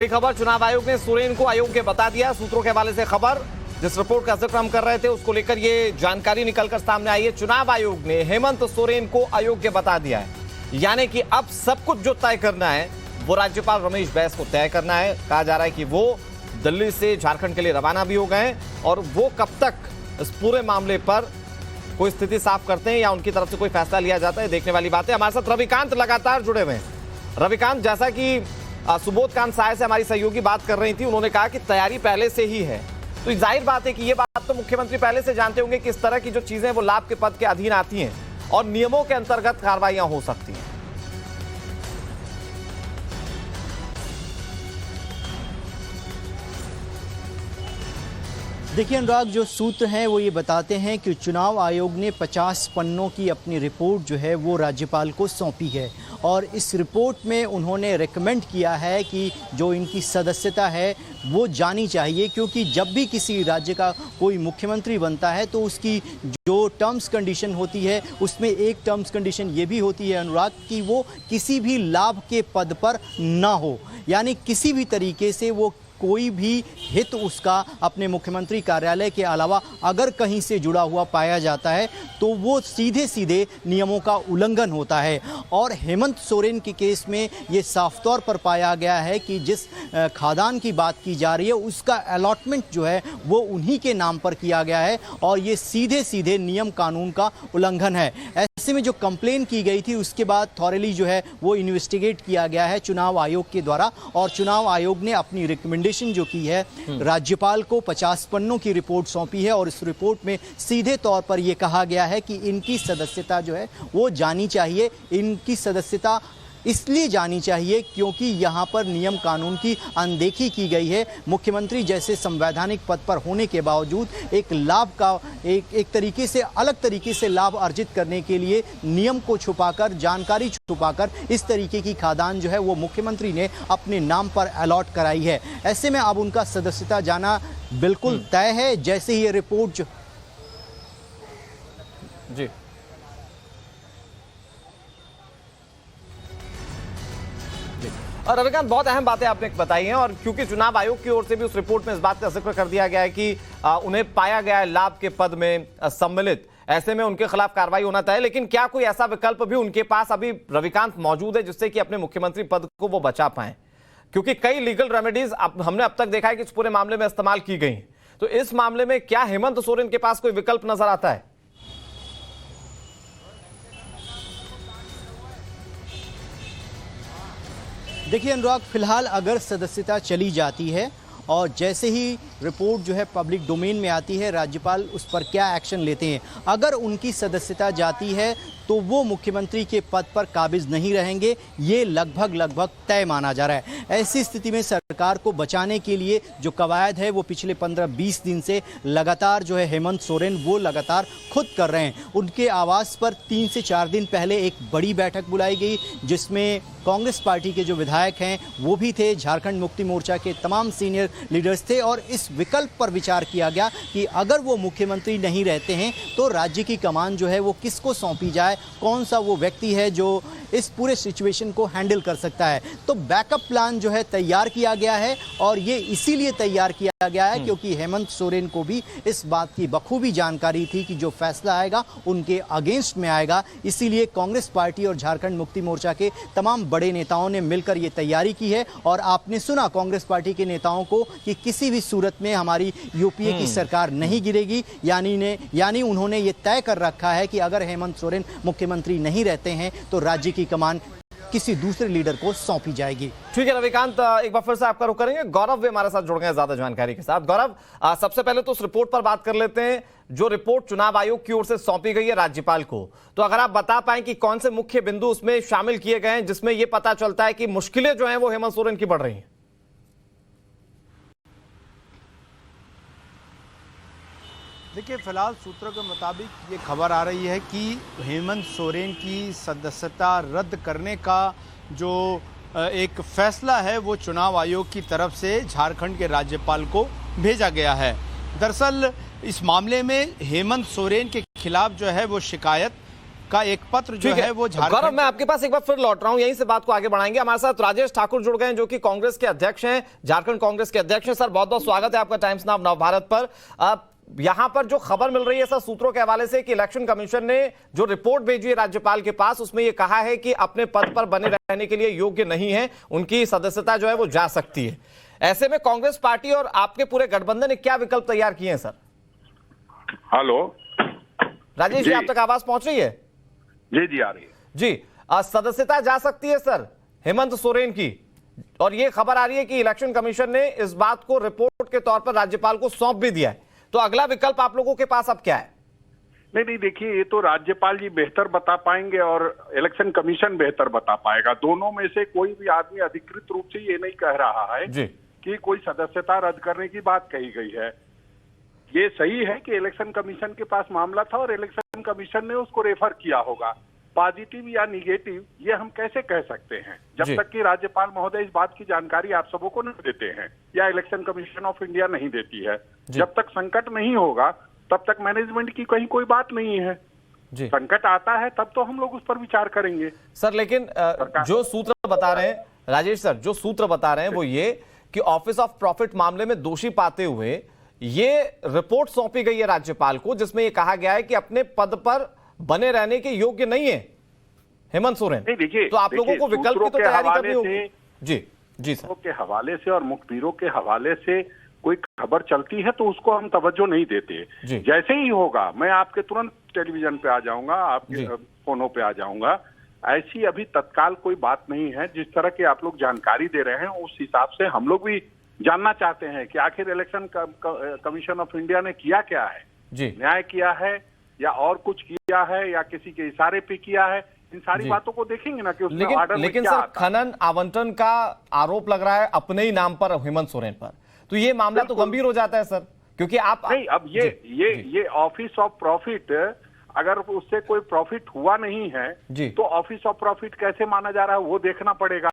खबर, चुनाव आयोग ने सोरेन को अयोग्य बता दिया। सूत्रों के हवाले से खबर, जिस रिपोर्ट का जिक्र हम कर रहे थे उसको लेकर ये जानकारी निकलकर सामने आई है। चुनाव आयोग ने हेमंत सोरेन को अयोग्य बता दिया है, यानी कि अब सब कुछ जो तय करना है वो राज्यपाल रमेश बैस को तय करना है। कहा जा रहा है कि वो दिल्ली से झारखंड के लिए रवाना भी हो गए हैं और वो कब तक इस पूरे मामले पर कोई स्थिति साफ करते हैं या उनकी तरफ से कोई फैसला लिया जाता है, देखने वाली बात है। हमारे साथ रविकांत लगातार जुड़े हुए हैं। रविकांत, जैसा कि सुबोध कांत साय से हमारी सहयोगी बात कर रही थी, उन्होंने कहा कि तैयारी पहले से ही है, तो जाहिर बात है कि ये बात तो मुख्यमंत्री पहले से जानते होंगे कि इस तरह की जो चीजें वो लाभ के पद के अधीन आती हैं और नियमों के अंतर्गत कार्रवाइयां हो सकती हैं। देखिए अनुराग, जो सूत्र हैं वो ये बताते हैं कि चुनाव आयोग ने 50 पन्नों की अपनी रिपोर्ट जो है वो राज्यपाल को सौंपी है और इस रिपोर्ट में उन्होंने रेकमेंड किया है कि जो इनकी सदस्यता है वो जानी चाहिए, क्योंकि जब भी किसी राज्य का कोई मुख्यमंत्री बनता है तो उसकी जो टर्म्स कंडीशन होती है उसमें एक टर्म्स कंडीशन ये भी होती है अनुराग कि वो किसी भी लाभ के पद पर ना हो, यानी किसी भी तरीके से वो कोई भी हित उसका अपने मुख्यमंत्री कार्यालय के अलावा अगर कहीं से जुड़ा हुआ पाया जाता है तो वो सीधे सीधे नियमों का उल्लंघन होता है। और हेमंत सोरेन के केस में ये साफ तौर पर पाया गया है कि जिस खादान की बात की जा रही है उसका अलॉटमेंट जो है वो उन्हीं के नाम पर किया गया है और ये सीधे सीधे नियम कानून का उल्लंघन है। ऐसे में जो कंप्लेन की गई थी उसके बाद थॉरली जो है वो इन्वेस्टिगेट किया गया है चुनाव आयोग के द्वारा और चुनाव आयोग ने अपनी रिकमेंडेशन जो की है राज्यपाल को 50 पन्नों की रिपोर्ट सौंपी है और इस रिपोर्ट में सीधे तौर पर यह कहा गया है कि इनकी सदस्यता जो है वो जानी चाहिए। इनकी सदस्यता इसलिए जानी चाहिए क्योंकि यहाँ पर नियम कानून की अनदेखी की गई है। मुख्यमंत्री जैसे संवैधानिक पद पर होने के बावजूद एक लाभ का एक तरीके से अलग तरीके से लाभ अर्जित करने के लिए नियम को छुपाकर, जानकारी छुपाकर इस तरीके की खादान जो है वो मुख्यमंत्री ने अपने नाम पर अलॉट कराई है। ऐसे में अब उनका सदस्यता जाना बिल्कुल तय है। जैसे ही ये रिपोर्ट जी और रविकांत, बहुत अहम बातें आपने बताई हैं और क्योंकि चुनाव आयोग की ओर से भी उस रिपोर्ट में इस बात का जिक्र कर दिया गया है कि उन्हें पाया गया है लाभ के पद में सम्मिलित, ऐसे में उनके खिलाफ कार्रवाई होना तय है। लेकिन क्या कोई ऐसा विकल्प भी उनके पास अभी रविकांत मौजूद है जिससे कि अपने मुख्यमंत्री पद को वो बचा पाए? क्योंकि कई लीगल रेमेडीज हमने अब तक देखा है कि इस पूरे मामले में इस्तेमाल की गई, तो इस मामले में क्या हेमंत सोरेन के पास कोई विकल्प नजर आता है? देखिए अनुराग, फिलहाल अगर सदस्यता चली जाती है और जैसे ही रिपोर्ट जो है पब्लिक डोमेन में आती है राज्यपाल उस पर क्या एक्शन लेते हैं। अगर उनकी सदस्यता जाती है तो वो मुख्यमंत्री के पद पर काबिज नहीं रहेंगे, ये लगभग तय माना जा रहा है। ऐसी स्थिति में सरकार को बचाने के लिए जो कवायद है वो पिछले 15-20 दिन से लगातार जो है हेमंत सोरेन वो लगातार खुद कर रहे हैं। उनके आवास पर 3 से 4 दिन पहले एक बड़ी बैठक बुलाई गई जिसमें कांग्रेस पार्टी के जो विधायक हैं वो भी थे, झारखंड मुक्ति मोर्चा के तमाम सीनियर लीडर्स थे और इस विकल्प पर विचार किया गया कि अगर वो मुख्यमंत्री नहीं रहते हैं तो राज्य की कमान जो है वो किसको सौंपी जाए, कौन सा वो व्यक्ति है जो इस पूरे सिचुएशन को हैंडल कर सकता है। तो बैकअप प्लान जो है तैयार किया गया है और ये इसीलिए तैयार किया गया है क्योंकि हेमंत सोरेन को भी इस बात की बखूबी जानकारी थी कि जो फैसला आएगा उनके अगेंस्ट में आएगा। इसीलिए कांग्रेस पार्टी और झारखंड मुक्ति मोर्चा के तमाम बड़े नेताओं ने मिलकर ये तैयारी की है और आपने सुना कांग्रेस पार्टी के नेताओं को कि किसी भी सूरत में हमारी यूपीए की सरकार नहीं गिरेगी, यानी उन्होंने ये तय कर रखा है कि अगर हेमंत सोरेन मुख्यमंत्री नहीं रहते हैं तो राज्य की कमान किसी दूसरे लीडर को सौंपी जाएगी। ठीक है रविकांत, एक बार फिर से आपका रुख करेंगे। गौरव भी हमारे साथ जुड़ गए ज्यादा जानकारी के साथ। गौरव, सबसे पहले तो उस रिपोर्ट पर बात कर लेते हैं जो रिपोर्ट चुनाव आयोग की ओर से सौंपी गई है राज्यपाल को। तो अगर आप बता पाएं कि कौन से मुख्य बिंदु उसमें शामिल किए गए हैं जिसमें यह पता चलता है कि मुश्किलें जो हैं वो हेमंत सोरेन की बढ़ रही हैं। देखिए, फिलहाल सूत्रों के मुताबिक ये खबर आ रही है कि हेमंत सोरेन की सदस्यता रद्द करने का जो एक फैसला है वो चुनाव आयोग की तरफ से झारखंड के राज्यपाल को भेजा गया है। दरअसल इस मामले में हेमंत सोरेन के खिलाफ जो है वो शिकायत का एक पत्र जो है वो गौरव, झारखंड। मैं आपके पास एक बार फिर लौट रहा हूं, यहीं से बात को आगे बढ़ाएंगे। हमारे साथ राजेश ठाकुर जुड़ गए हैं, जो कि कांग्रेस के अध्यक्ष हैं, झारखंड कांग्रेस के अध्यक्ष हैं। सर, बहुत बहुत स्वागत है आपका टाइम्स नाउ नवभारत पर। यहां पर जो खबर मिल रही है सर सूत्रों के हवाले से कि इलेक्शन कमीशन ने जो रिपोर्ट भेजी है राज्यपाल के पास, उसमें यह कहा है कि अपने पद पर बने रहने के लिए योग्य नहीं है, उनकी सदस्यता जो है वो जा सकती है। ऐसे में कांग्रेस पार्टी और आपके पूरे गठबंधन ने क्या विकल्प तैयार किए हैं सर? हेलो राजेश जी, आप तक आवाज पहुंच रही है? जी आ रही है जी। सदस्यता जा सकती है सर हेमंत सोरेन की, और ये खबर आ रही है कि इलेक्शन कमीशन ने इस बात को रिपोर्ट के तौर पर राज्यपाल को सौंप भी दिया है। तो अगला विकल्प आप लोगों के पास अब क्या है? नहीं, देखिए, ये तो राज्यपाल जी बेहतर बता पाएंगे और इलेक्शन कमीशन बेहतर बता पाएगा। दोनों में से कोई भी आदमी अधिकृत रूप से ये नहीं कह रहा है जी कि कोई सदस्यता रद्द करने की बात कही गई है। ये सही है कि इलेक्शन कमीशन के पास मामला था और इलेक्शन कमीशन ने उसको रेफर किया होगा। पॉजिटिव या निगेटिव ये हम कैसे कह सकते हैं जब तक कि राज्यपाल महोदय इस बात की जानकारी आप सबों को नहीं देते हैं या इलेक्शन कमीशन ऑफ इंडिया नहीं देती है। जब तक संकट नहीं होगा तब तक मैनेजमेंट की कहीं कोई बात नहीं है। संकट आता है तब तो हम लोग उस पर विचार करेंगे सर। लेकिन जो सूत्र बता रहे हैं राजेश सर, जो सूत्र बता रहे हैं वो ये कि ऑफिस ऑफ प्रॉफिट मामले में दोषी पाते हुए ये रिपोर्ट सौंपी गई है राज्यपाल को, जिसमें यह कहा गया है कि अपने पद पर बने रहने के योग्य नहीं है हेमंत सोरेन। देखिए, तो आप लोगों को विकल्प की तो तैयारी करनी होगी। जी सर के हवाले से और मुखबिरों के हवाले से कोई खबर चलती है तो उसको हम तवज्जो नहीं देते। जैसे ही होगा मैं आपके तुरंत टेलीविजन पे आ जाऊंगा, आपके फोनों पे आ जाऊंगा। ऐसी अभी तत्काल कोई बात नहीं है। जिस तरह की आप लोग जानकारी दे रहे हैं उस हिसाब से हम लोग भी जानना चाहते हैं कि आखिर इलेक्शन कमीशन ऑफ इंडिया ने किया क्या है। न्याय किया है या और कुछ किया है या किसी के इशारे पे किया है, इन सारी बातों को देखेंगे ना कि उसमें ऑर्डर में लेकिन क्या सर आता है। खनन आवंटन का आरोप लग रहा है अपने ही नाम पर हेमंत सोरेन पर, तो ये मामला तो गंभीर हो जाता है सर, क्योंकि आप नहीं, अब ये ऑफिस ऑफ प्रॉफिट, अगर उससे कोई प्रॉफिट हुआ नहीं है तो ऑफिस ऑफ प्रॉफिट कैसे माना जा रहा है वो देखना पड़ेगा।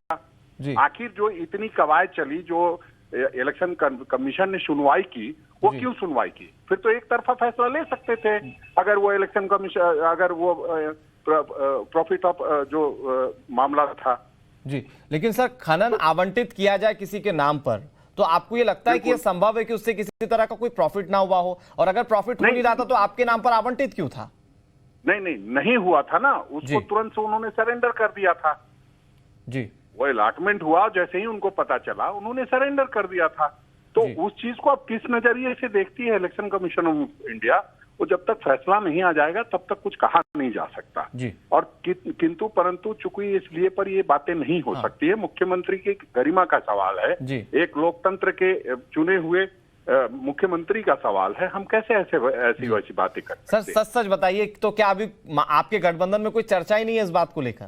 आखिर जो इतनी कवायद चली, जो इलेक्शन कमीशन ने सुनवाई की, वो क्यों सुनवाई की? फिर तो एक तरफा फैसला ले सकते थे। अगर वो इलेक्शन कमीशन, अगर वो प्रॉफिट ऑफ जो मामला था लेकिन सर खनन आवंटित किया जाए किसी के नाम पर, तो आपको ये लगता है कि ये संभव है कि उससे किसी तरह का कोई प्रॉफिट ना हुआ हो? और अगर प्रॉफिट हो नहीं रहा था तो आपके नाम पर आवंटित क्यों था? नहीं हुआ था ना, उसको तुरंत से उन्होंने सरेंडर कर दिया था। वो अलॉटमेंट हुआ, जैसे ही उनको पता चला उन्होंने सरेंडर कर दिया था। तो उस चीज को अब किस नजरिए से देखती है इलेक्शन कमीशन ऑफ इंडिया, वो जब तक फैसला नहीं आ जाएगा तब तक कुछ कहा नहीं जा सकता। और किंतु परंतु चूंकि इसलिए पर ये बातें नहीं हो सकती है। मुख्यमंत्री की गरिमा का सवाल है, एक लोकतंत्र के चुने हुए मुख्यमंत्री का सवाल है। हम कैसे ऐसी वैसी बातें कर सकते? सर सच बताइए, तो क्या अभी आपके गठबंधन में कोई चर्चा ही नहीं है इस बात को लेकर?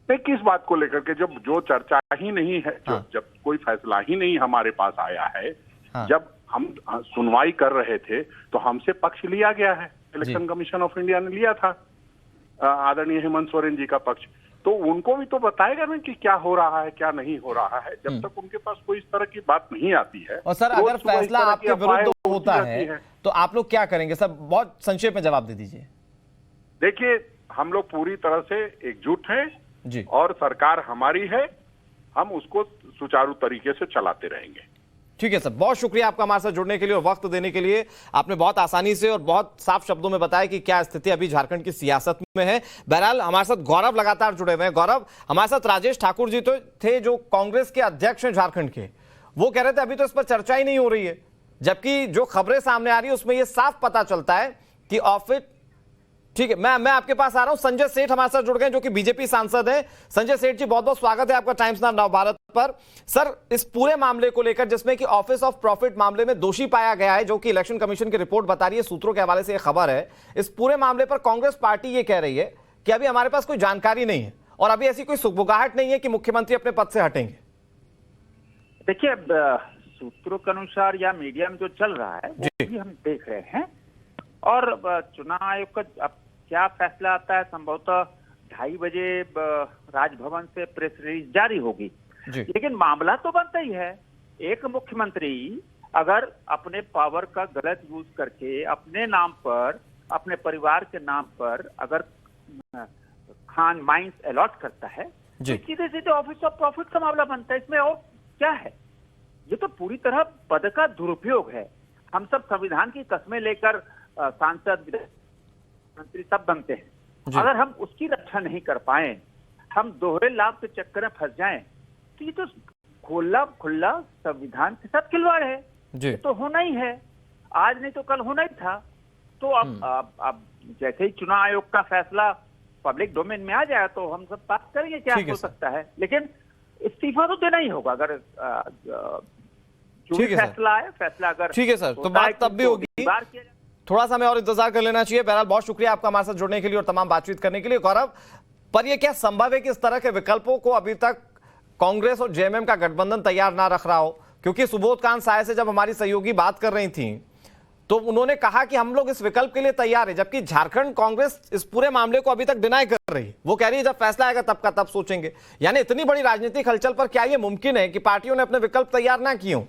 नहीं, किस बात को लेकर के? जब जो चर्चा ही नहीं है, जब कोई फैसला ही नहीं हमारे पास आया है, जब हम सुनवाई कर रहे थे तो हमसे पक्ष लिया गया है, इलेक्शन कमीशन ऑफ इंडिया ने लिया था आदरणीय हेमंत सोरेन जी का पक्ष। तो उनको भी तो बताएगा ना कि क्या हो रहा है क्या नहीं हो रहा है। जब तक उनके पास कोई इस तरह की बात नहीं आती है। और सर अगर फैसला आपके विरुद्ध होता है तो आप लोग क्या करेंगे? सर बहुत संक्षेप में जवाब दे दीजिए। देखिए, हम लोग पूरी तरह से एकजुट हैं और सरकार हमारी है, हम उसको सुचारू तरीके से चलाते रहेंगे। ठीक है सर, बहुत शुक्रिया आपका हमारे साथ जुड़ने के लिए और वक्त देने के लिए। आपने बहुत आसानी से और बहुत साफ शब्दों में बताया कि क्या स्थिति अभी झारखंड की सियासत में है। बहरहाल हमारे साथ गौरव लगातार जुड़े हुए हैं। गौरव, हमारे साथ राजेश ठाकुर जी तो थे जो कांग्रेस के अध्यक्ष हैं झारखंड के, वो कह रहे थे अभी तो इस पर चर्चा ही नहीं हो रही है, जबकि जो खबरें सामने आ रही है उसमें यह साफ पता चलता है कि ऑफिस। ठीक है, मैं आपके पास आ रहा हूं। संजय सेठ हमारे साथ जुड़ गए जो कि बीजेपी सांसद हैं। संजय सेठ जी, बहुत बहुत स्वागत है आपका टाइम्स नाउ नवभारत पर। सर, इस पूरे मामले को लेकर जिसमें कि ऑफिस ऑफ प्रॉफिट मामले में दोषी पाया गया है, जो कि इलेक्शन कमीशन की रिपोर्ट बता रही है, सूत्रों के हवाले से यह खबर है, इस पूरे मामले पर कांग्रेस पार्टी ये कह रही है कि अभी हमारे पास कोई जानकारी नहीं है और अभी ऐसी कोई सुगबुगाहट नहीं है कि मुख्यमंत्री अपने पद से हटेंगे। देखिए, सूत्रों के अनुसार या मीडिया में जो चल रहा है वो भी हम देख रहे हैं। और चुनाव आयोग का अब क्या फैसला आता है, संभवतः 2:30 बजे राजभवन से प्रेस रिलीज जारी होगी। लेकिन मामला तो बनता ही है। एक मुख्यमंत्री अगर अपने पावर का गलत यूज करके अपने नाम पर, अपने परिवार के नाम पर अगर खान माइंस अलॉट करता है, जी। तो सीधे सीधे ऑफिस ऑफ प्रॉफिट का मामला बनता है। इसमें और क्या है? ये तो पूरी तरह पद का दुरुपयोग है। हम सब संविधान की कस्में लेकर सांसद, मंत्री सब बनते हैं। अगर हम उसकी रक्षा नहीं कर पाए, हम दोहरे लाभ के चक्कर में फंस जाएं, तो ये तो खुला खुला संविधान के साथ खिलवाड़ है। जी। तो होना ही है, आज नहीं तो कल होना ही था। तो अब जैसे ही चुनाव आयोग का फैसला पब्लिक डोमेन में आ जाए तो हम सब बात करेंगे क्या हो सकता है, लेकिन इस्तीफा तो देना ही होगा। अगर जो भी फैसला है, फैसला अगर ठीक है सर, तो बात तब भी होगी। थोड़ा सा हमें और इंतजार कर लेना चाहिए। बहरहाल बहुत शुक्रिया आपका हमारे साथ जुड़ने के लिए और तमाम बातचीत करने के लिए। गौरव, पर यह क्या संभव है कि इस तरह के विकल्पों को अभी तक कांग्रेस और जेएमएम का गठबंधन तैयार ना रख रहा हो? क्योंकि सुबोध कांत साय से जब हमारी सहयोगी बात कर रही थी तो उन्होंने कहा कि हम लोग इस विकल्प के लिए तैयार है, जबकि झारखंड कांग्रेस इस पूरे मामले को अभी तक डिनाई कर रही है। वो कह रही है जब फैसला आएगा तब का तब सोचेंगे। यानी इतनी बड़ी राजनीतिक हलचल पर क्या यह मुमकिन है कि पार्टियों ने अपने विकल्प तैयार ना किए हों?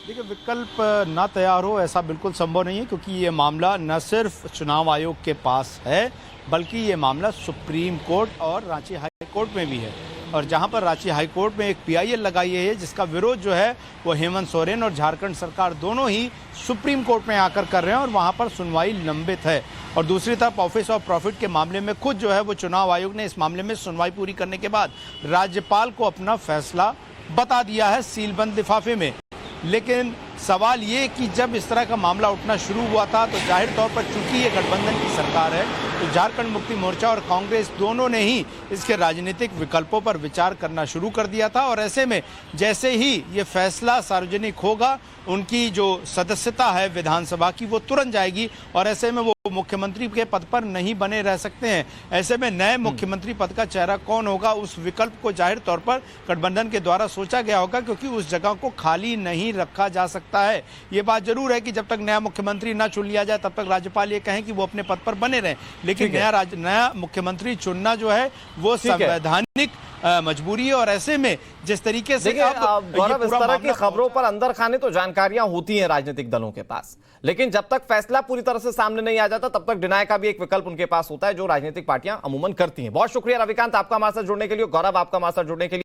देखिए, विकल्प ना तैयार हो ऐसा बिल्कुल संभव नहीं है, क्योंकि ये मामला न सिर्फ चुनाव आयोग के पास है, बल्कि ये मामला सुप्रीम कोर्ट और रांची हाई कोर्ट में भी है। और जहां पर रांची हाई कोर्ट में एक पीआईएल लगाई है, जिसका विरोध जो है वो हेमंत सोरेन और झारखंड सरकार दोनों ही सुप्रीम कोर्ट में आकर कर रहे हैं और वहां पर सुनवाई लंबित है। और दूसरी तरफ ऑफिस ऑफ प्रॉफिट के मामले में खुद जो है वो चुनाव आयोग ने इस मामले में सुनवाई पूरी करने के बाद राज्यपाल को अपना फैसला बता दिया है सीलबंद लिफाफे में। लेकिन सवाल ये कि जब इस तरह का मामला उठना शुरू हुआ था तो जाहिर तौर पर चूंकि ये गठबंधन की सरकार है, तो झारखंड मुक्ति मोर्चा और कांग्रेस दोनों ने ही इसके राजनीतिक विकल्पों पर विचार करना शुरू कर दिया था। और ऐसे में जैसे ही ये फैसला सार्वजनिक होगा, उनकी जो सदस्यता है विधानसभा की वो तुरंत जाएगी और ऐसे में वो मुख्यमंत्री के पद पर नहीं बने रह सकते हैं। ऐसे में नए मुख्यमंत्री पद का चेहरा कौन होगा, उस विकल्प को जाहिर तौर पर गठबंधन के द्वारा सोचा गया होगा, क्योंकि उस जगह को खाली नहीं रखा जा सकता है। ये बात जरूर है कि जब तक नया मुख्यमंत्री ना चुन लिया जाए तब तक राज्यपाल ये कहें कि वो अपने पद पर बने रहें, लेकिन नया मुख्यमंत्री चुनना जो है वो संवैधानिक मजबूरी है। और ऐसे में जिस तरीके से गौरव, इस तरह की खबरों पर अंदर खाने तो जानकारियां होती हैं राजनीतिक दलों के पास, लेकिन जब तक फैसला पूरी तरह से सामने नहीं आ जाता तब तक डिनाई का भी एक विकल्प उनके पास होता है, जो राजनीतिक पार्टियां अमूमन करती हैं। बहुत शुक्रिया रविकांत आपका हमारे साथ जुड़ने के लिए, गौरव आपका हमारे साथ जुड़ने के लिए।